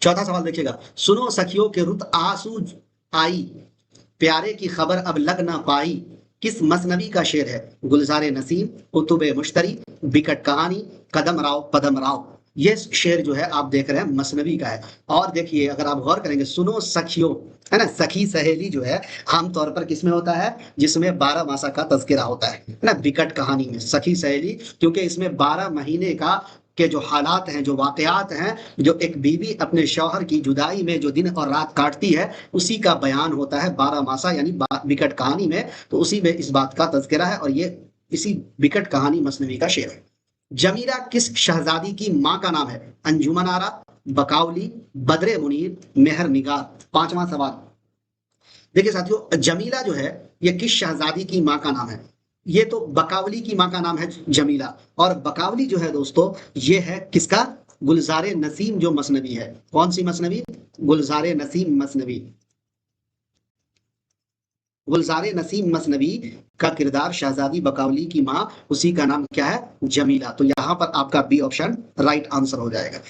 चौथा सवाल देखिएगा, सुनो सखियों के रुत आंसू आई, प्यारे की खबर अब लग ना पाई, किस मसनवी का शेर है? गुलजारे नसीम, कुतुबे मुश्तरी, बिकट कहानी, कदम राव पदम राव। ये शेर जो है आप देख रहे हैं मसनवी का है। और देखिए अगर आप गौर करेंगे, सुनो सखियों, है ना, सखी सहेली जो है आमतौर पर किसमें होता है? जिसमें 12 मासा का तज़किरा होता है ना, बिकट कहानी में सखी सहेली, क्योंकि इसमें 12 महीने का के जो हालात हैं, जो वाकयात हैं, जो एक बीवी अपने शौहर की जुदाई में जो दिन और रात काटती है, उसी का बयान होता है 12 मासा यानी बिकट कहानी में। तो उसी में इस बात का तज़किरा है और ये इसी बिकट कहानी मसनवी का शेर है। जमीला किस शहजादी की माँ का नाम है? अंजुमन आरा, बकावली, बद्रे मुनीर, मेहर निगार। पांचवा सवाल देखिए साथियों, जमीला जो है ये किस शहजादी की माँ का नाम है? ये तो बकावली की माँ का नाम है जमीला। और बकावली जो है दोस्तों, ये है किसका? गुलजारे नसीम जो मसनवी है। कौन सी मसनवी? गुलजारे नसीम मसनवी। गुलजारे नसीम मसनवी का किरदार शहजादी बकावली की माँ, उसी का नाम क्या है? जमीला। तो यहाँ पर आपका बी ऑप्शन राइट आंसर हो जाएगा।